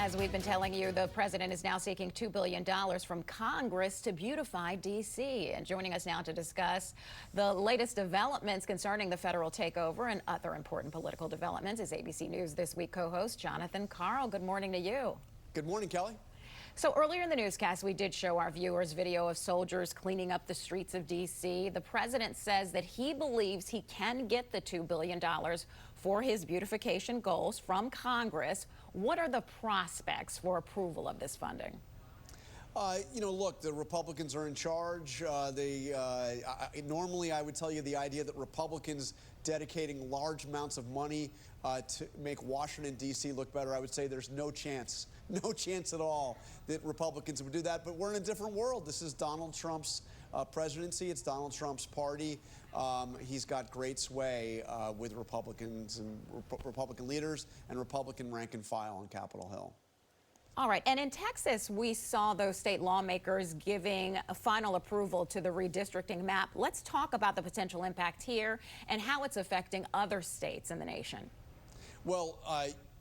As we've been telling you, the president is now seeking $2 billion from Congress to beautify D.C. And joining us now to discuss the latest developments concerning the federal takeover and other important political developments is ABC News This Week co-host Jonathan Karl. Good morning to you. Good morning, Kelly. So earlier in the newscast, we did show our viewers video of soldiers cleaning up the streets of D.C. The president says that he believes he can get the $2 billion for his beautification goals from Congress. What are the prospects for approval of this funding? Look, the Republicans are in charge. Normally, I would tell you the idea that Republicans dedicating large amounts of money to make Washington, D.C. look better, I would say there's no chance at all that Republicans would do that. But we're in a different world. This is Donald Trump's presidency. It's Donald Trump's party. He's got great sway with Republicans and Republican leaders and Republican rank and file on Capitol Hill. All right, and in Texas, we saw those state lawmakers giving a final approval to the redistricting map. Let's talk about the potential impact here and how it's affecting other states in the nation. Well,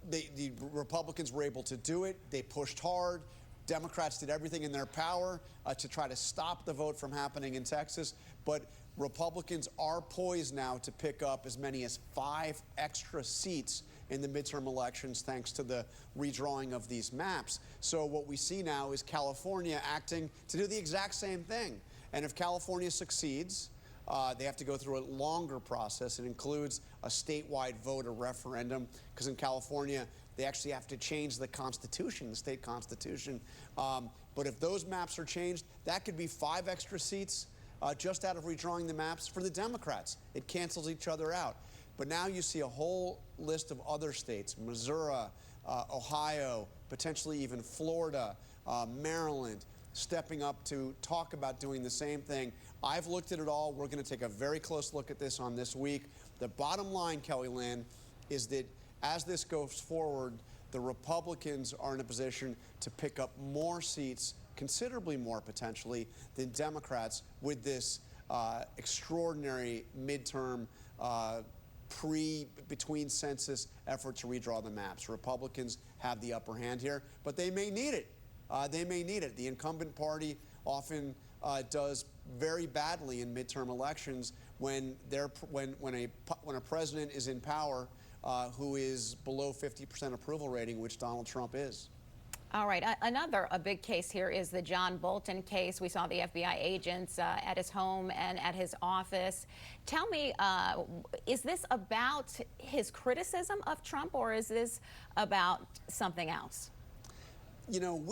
the Republicans were able to do it. They pushed hard. Democrats did everything in their power to try to stop the vote from happening in Texas. But Republicans are poised now to pick up as many as 5 extra seats in the midterm elections thanks to the redrawing of these maps. So what we see now is California acting to do the exact same thing. And if California succeeds, they have to go through a longer process. It includes a statewide vote, a referendum, because in California, they actually have to change the Constitution, the state Constitution. But if those maps are changed, that could be 5 extra seats just out of redrawing the maps for the Democrats. It cancels each other out. But now you see a whole list of other states, Missouri, Ohio, potentially even Florida, Maryland, stepping up to talk about doing the same thing. I've looked at it all. We're going to take a very close look at this on This Week. The bottom line, Kellye Lynn, is that as this goes forward, the Republicans are in a position to pick up more seats, considerably more potentially, than Democrats with this extraordinary midterm between census effort to redraw the maps. Republicans have the upper hand here, but they may need it. They may need it. The incumbent party often does very badly in midterm elections when a president is in power who is below 50% approval rating, which Donald Trump is. All right, a big case here is the John Bolton case. We saw the FBI agents at his home and at his office. Tell me, is this about his criticism of Trump, or is this about something else? You know,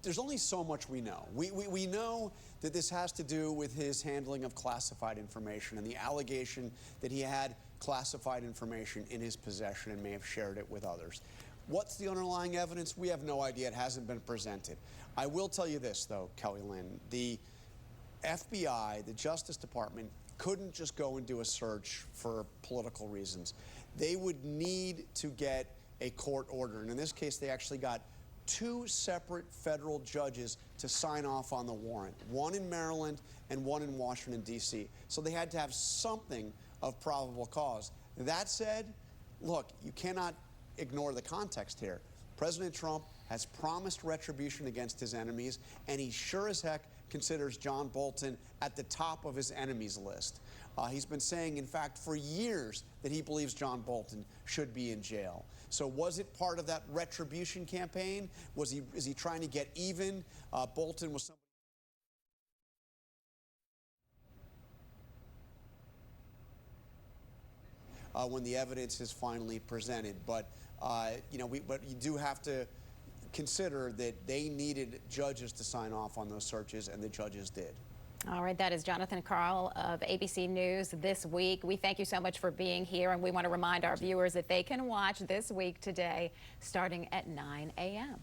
there's only so much we know. We know that this has to do with his handling of classified information and the allegation that he had classified information in his possession and may have shared it with others. What's the underlying evidence? We have no idea. It hasn't been presented. I will tell you this, though, Kellye Lynn. The FBI, the Justice Department, couldn't just go and do a search for political reasons. They would need to get a court order. And in this case, they actually got 2 separate federal judges to sign off on the warrant, one in Maryland and one in Washington, D.C. So they had to have something of probable cause. That said, look, you cannot ignore the context here. President Trump has promised retribution against his enemies, and he sure as heck considers John Bolton at the top of his enemies list. He's been saying, in fact, for years that he believes John Bolton should be in jail. So was it part of that retribution campaign? Is he trying to get even? Bolton was somebody when the evidence is finally presented. But but you do have to consider that they needed judges to sign off on those searches, and the judges did. All right, that is Jonathan Karl of ABC News This Week. We thank you so much for being here, and we want to remind our viewers that they can watch This Week today starting at 9 a.m.